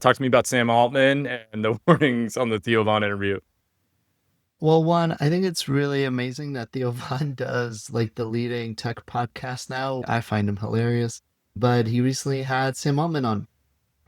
Talk to me about Sam Altman and the warnings on the Theo Von interview. Well, one, I think it's really amazing that Theo Von does like the leading tech podcast now. I find him hilarious. But he recently had Sam Altman on,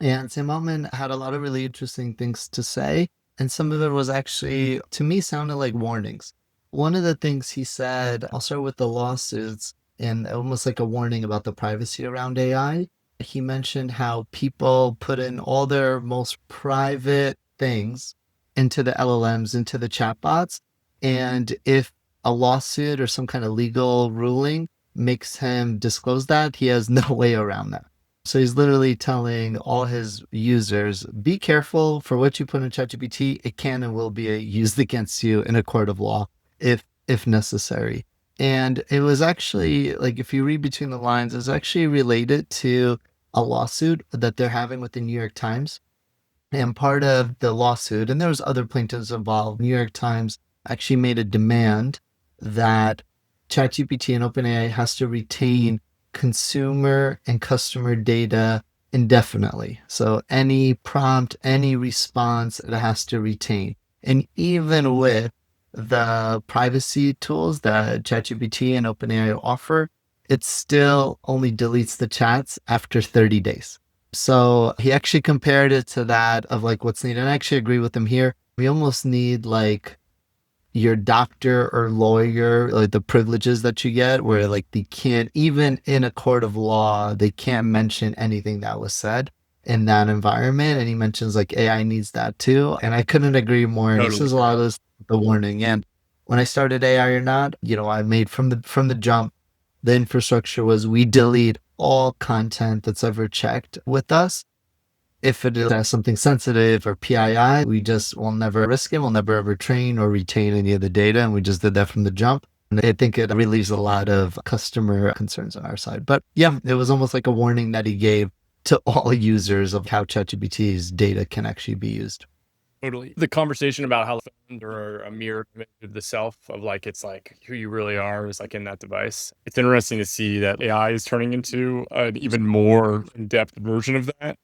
and Sam Altman had a lot of really interesting things to say. And some of it was actually, to me, sounded like warnings. One of the things he said, I'll start with the lawsuits and almost like a warning about the privacy around AI. He mentioned how people put in all their most private things into the LLMs, into the chatbots. And if a lawsuit or some kind of legal ruling makes him disclose that, he has no way around that. So he's literally telling all his users, be careful for what you put in ChatGPT. It can and will be used against you in a court of law if necessary. And it was actually like, if you read between the lines, it's actually related to a lawsuit that they're having with the New York Times. And part of the lawsuit, and there was other plaintiffs involved, New York Times actually made a demand that ChatGPT and OpenAI has to retain consumer and customer data indefinitely. So any prompt, any response, it has to retain. And even with the privacy tools that ChatGPT and OpenAI offer, it still only deletes the chats after 30 days. So he actually compared it to that of like what's needed. And I actually agree with him here. We almost need like your doctor or lawyer, like the privileges that you get, where like they can't, even in a court of law, they can't mention anything that was said in that environment. And he mentions like AI needs that too. And I couldn't agree more. And he Totally. says a lot of this, the warning. And when I started AI or not, I made from the jump, the infrastructure was we delete all content that's ever checked with us. If it is something sensitive or PII, we just will never risk it. We'll never ever train or retain any of the data. And we just did that from the jump. And I think it relieves a lot of customer concerns on our side. But yeah, it was almost like a warning that he gave to all users of how ChatGPT's data can actually be used. Totally. The conversation about how the phone or a mirror image of the self of like it's like who you really are is like in that device. It's interesting to see that AI is turning into an even more in-depth version of that.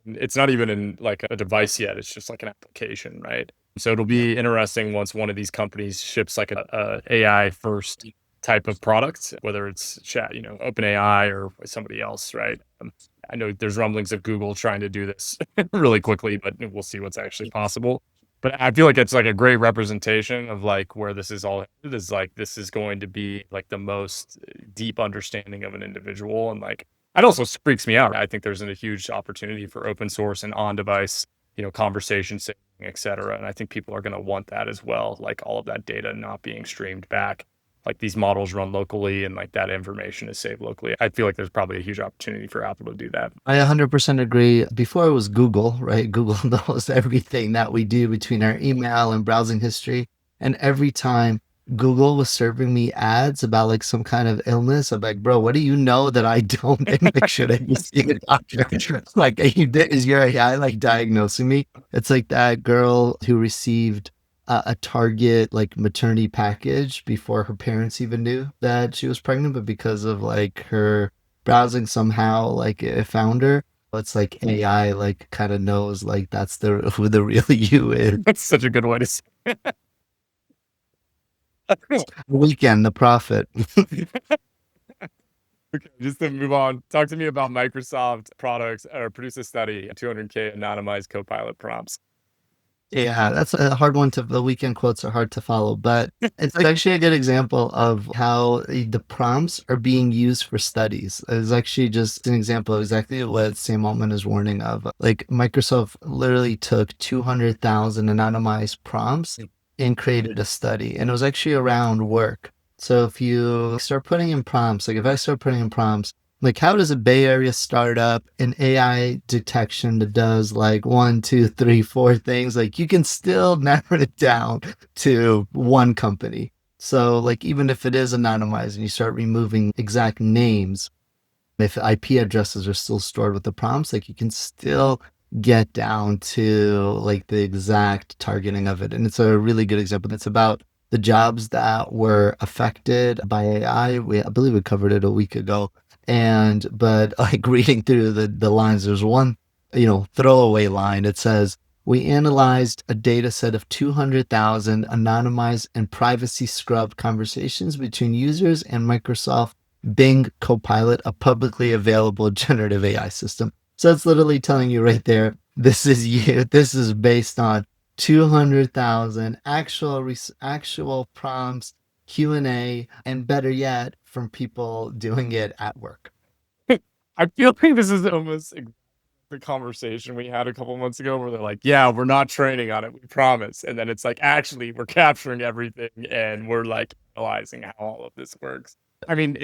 And it's not even in like a device yet. It's just like an application, right? So it'll Yeah. be interesting once one of these companies ships like a AI first type of product, whether it's chat, OpenAI or somebody else, right? I know there's rumblings of Google trying to do this really quickly, but we'll see what's actually possible. But I feel like it's like a great representation of like where this is all headed is like this is going to be like the most deep understanding of an individual. And like it also freaks me out. I think there's a huge opportunity for open source and on device, conversation saving, et cetera. And I think people are going to want that as well. Like all of that data not being streamed back, like these models run locally and like that information is saved locally. I feel like there's probably a huge opportunity for Apple to do that. I 100% agree. Before it was Google, right? Google knows everything that we do between our email and browsing history. And every time Google was serving me ads about like some kind of illness, I'm like, bro, what do you know that I don't? And like, should I be seeing a doctor? Like, is your AI like diagnosing me? It's like that girl who received a Target like maternity package before her parents even knew that she was pregnant, but because of like her browsing somehow like it found her. It's like AI like kind of knows like that's the who the real you is. That's such a good way to say it. Weekend, the prophet. Okay, just to move on, talk to me about Microsoft products or produce a study, 200K anonymized Copilot prompts. Yeah, that's a hard one to, the weekend quotes are hard to follow, but it's actually a good example of how the prompts are being used for studies. It's actually just an example of exactly what Sam Altman is warning of. Like Microsoft literally took 200,000 anonymized prompts and created a study, and it was actually around work. So if you start putting in prompts, like if I start putting in prompts, like how does a Bay Area startup in AI detection that does like one, two, three, four things, like you can still narrow it down to one company. So like even if it is anonymized and you start removing exact names, if IP addresses are still stored with the prompts, like you can still get down to like the exact targeting of it. And it's a really good example. It's about the jobs that were affected by AI. I believe we covered it a week ago. But like reading through the lines, there's one throwaway line. It says, we analyzed a data set of 200,000 anonymized and privacy scrubbed conversations between users and Microsoft Bing Copilot, a publicly available generative AI system. So it's literally telling you right there, this is you. This is based on 200,000 actual prompts, Q&A, and better yet, from people doing it at work. I feel like this is almost the conversation we had a couple months ago where they're like, yeah, we're not training on it, we promise. And then it's like, actually, we're capturing everything and we're like realizing how all of this works. I mean,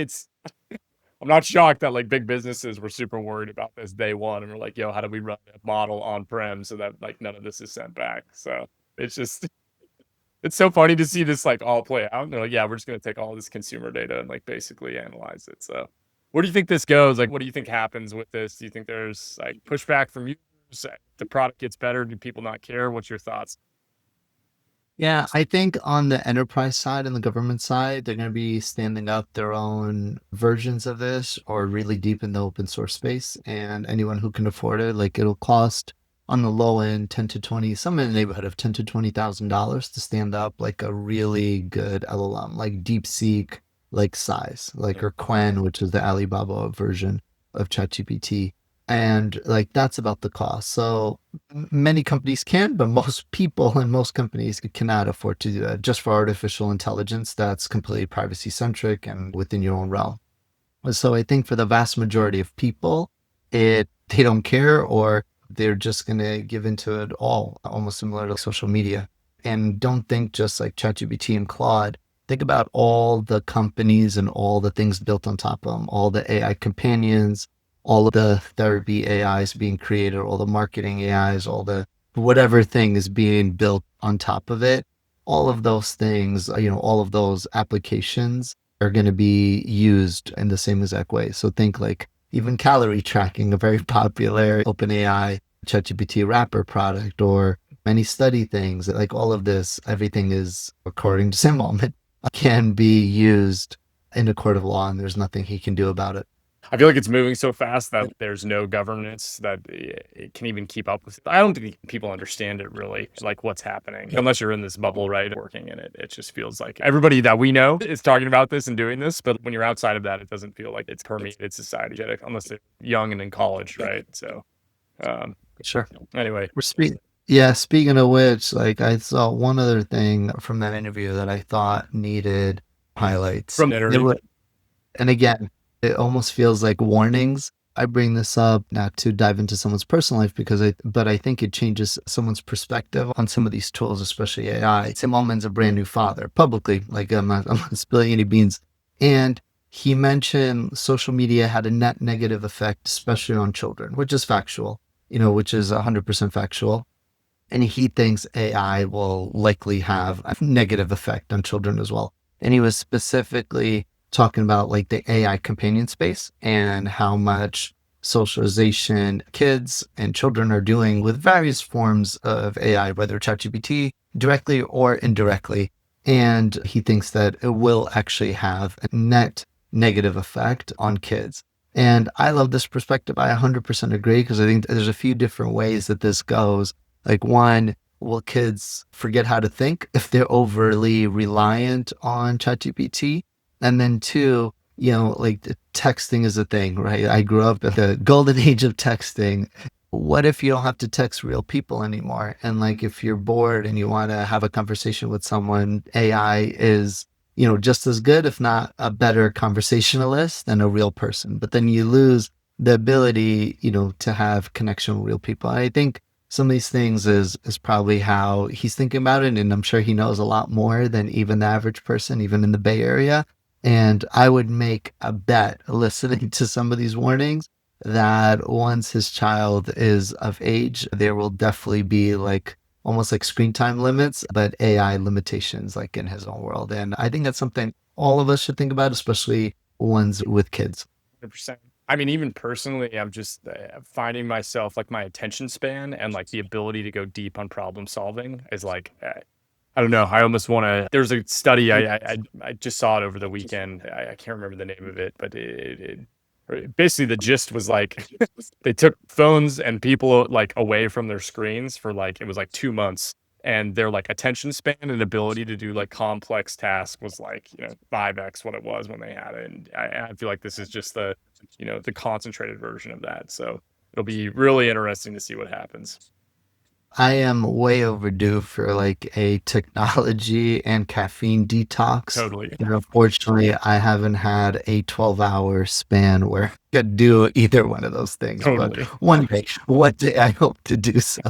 I'm not shocked that like big businesses were super worried about this day one and we're like, yo, how do we run a model on prem so that like none of this is sent back? So it's just, it's so funny to see this like all play out. And they're like, yeah, we're just going to take all this consumer data and like basically analyze it. So where do you think this goes? Like, what do you think happens with this? Do you think there's like pushback from users? The product gets better? Do people not care? What's your thoughts? Yeah, I think on the enterprise side and the government side, they're going to be standing up their own versions of this or really deep in the open source space. And anyone who can afford it, like it'll cost on the low end 10 to 20, some in the neighborhood of 10 to $20,000 to stand up like a really good LLM, like DeepSeek, like size, like or Quen, which is the Alibaba version of ChatGPT. And like that's about the cost. So many companies can, but most people and most companies cannot afford to do that just for artificial intelligence that's completely privacy centric and within your own realm. So I think for the vast majority of people, they don't care or they're just going to give into it all, almost similar to social media. And don't think just like ChatGPT and Claude. Think about all the companies and all the things built on top of them, all the AI companions, all of the therapy AIs being created, all the marketing AIs, all the whatever thing is being built on top of it. All of those things, all of those applications are going to be used in the same exact way. So think like even calorie tracking, a very popular OpenAI ChatGPT wrapper product, or many study things. Like all of this, everything is, according to Sam Altman, can be used in a court of law, and there's nothing he can do about it. I feel like it's moving so fast that there's no governance that it can even keep up with it. I don't think people understand it really, like what's happening, unless you're in this bubble, right? Working in it. It just feels like everybody that we know is talking about this and doing this. But when you're outside of that, it doesn't feel like it's permeated society, unless they're young and in college, right? So, um, Sure. anyway, We're speaking. Yeah, speaking of which, like I saw one other thing from that interview that I thought needed highlights. from the It interview, was, and again, it almost feels like warnings. I bring this up not to dive into someone's personal life but I think it changes someone's perspective on some of these tools, especially AI. Tim Allman's a brand new father publicly, like I'm not spilling any beans. And he mentioned social media had a net negative effect, especially on children, which is factual, which is 100% factual. And he thinks AI will likely have a negative effect on children as well. And he was specifically talking about like the AI companion space and how much socialization kids and children are doing with various forms of AI, whether ChatGPT directly or indirectly. And he thinks that it will actually have a net negative effect on kids. And I love this perspective. I 100% agree because I think there's a few different ways that this goes. Like one, will kids forget how to think if they're overly reliant on ChatGPT? And then two, like the texting is a thing, right? I grew up in the golden age of texting. What if you don't have to text real people anymore? And like if you're bored and you want to have a conversation with someone, AI is, just as good, if not a better conversationalist than a real person. But then you lose the ability, to have connection with real people. I think some of these things is probably how he's thinking about it, and I'm sure he knows a lot more than even the average person, even in the Bay Area. And I would make a bet, listening to some of these warnings, that once his child is of age, there will definitely be like almost like screen time limits, but AI limitations like in his own world. And I think that's something all of us should think about, especially ones with kids. 100%. I mean, even personally, I'm just finding myself like my attention span and like the ability to go deep on problem solving is like, I don't know. I almost want to. There's a study I just saw it over the weekend. I can't remember the name of it, but Basically, the gist was like they took phones and people like away from their screens for like it was like 2 months, and their like attention span and ability to do like complex tasks was like 5x what it was when they had it. And I feel like this is just the concentrated version of that. So it'll be really interesting to see what happens. I am way overdue for like a technology and caffeine detox. Totally, And unfortunately, I haven't had a 12-hour span where I could do either one of those things. But totally. one day, I hope to do so.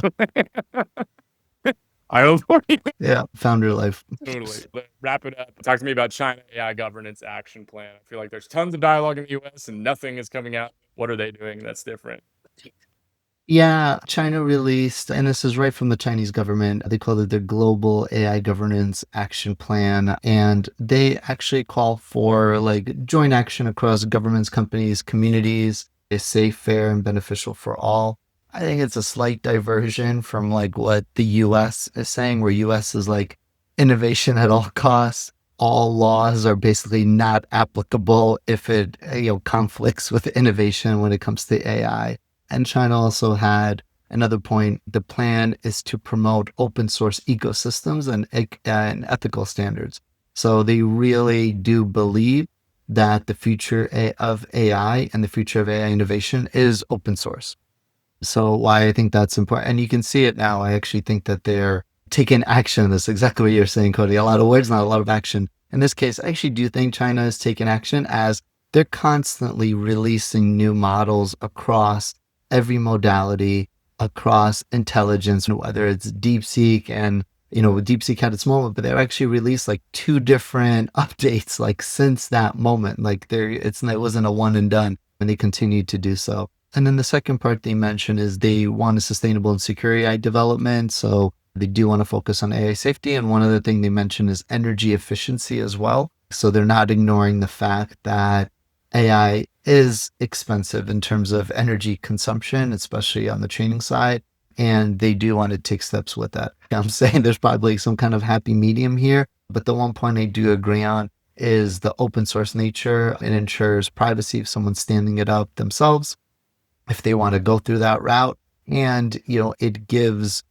I hope for you. Yeah, founder life. Totally. Wrap it up. Talk to me about China AI governance action plan. I feel like there's tons of dialogue in the US and nothing is coming out. What are they doing that's different? Yeah, China released, and this is right from the Chinese government. They call it the Global AI Governance Action Plan. And they actually call for like joint action across governments, companies, communities, is safe, fair, and beneficial for all. I think it's a slight diversion from like what the US is saying, where US is like innovation at all costs. All laws are basically not applicable if it conflicts with innovation when it comes to AI. And China also had another point. The plan is to promote open source ecosystems and ethical standards. So they really do believe that the future of AI and the future of AI innovation is open source. So why I think that's important. And you can see it now. I actually think that they're taking action. That's exactly what you're saying, Cody. A lot of words, not a lot of action. In this case, I actually do think China is taking action as they're constantly releasing new models across every modality, across intelligence, whether it's DeepSeek and DeepSeek had its moment, but they've actually released like two different updates like since that moment. Like it wasn't a one and done, and they continue to do so. And then the second part they mention is they want a sustainable and secure AI development. So they do want to focus on AI safety. And one other thing they mention is energy efficiency as well. So they're not ignoring the fact that AI is expensive in terms of energy consumption, especially on the training side. And they do want to take steps with that. I'm saying there's probably some kind of happy medium here. But the one point I do agree on is the open source nature. It ensures privacy if someone's standing it up themselves, if they want to go through that route. And, it gives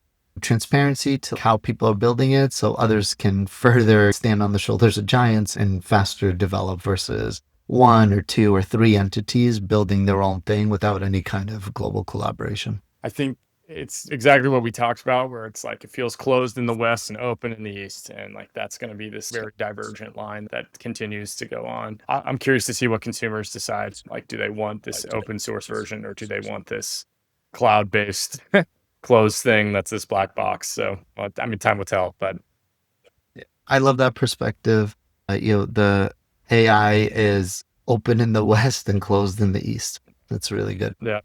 transparency to how people are building it so others can further stand on the shoulders of giants and faster develop versus one or two or three entities building their own thing without any kind of global collaboration. I think it's exactly what we talked about, where it's like it feels closed in the West and open in the East. And like that's going to be this very divergent line that continues to go on. I'm curious to see what consumers decide. Like, do they want this open source version or do they want this cloud based closed thing that's this black box? So, well, I mean, time will tell, but I love that perspective. The AI is open in the West and closed in the East. That's really good. yeah.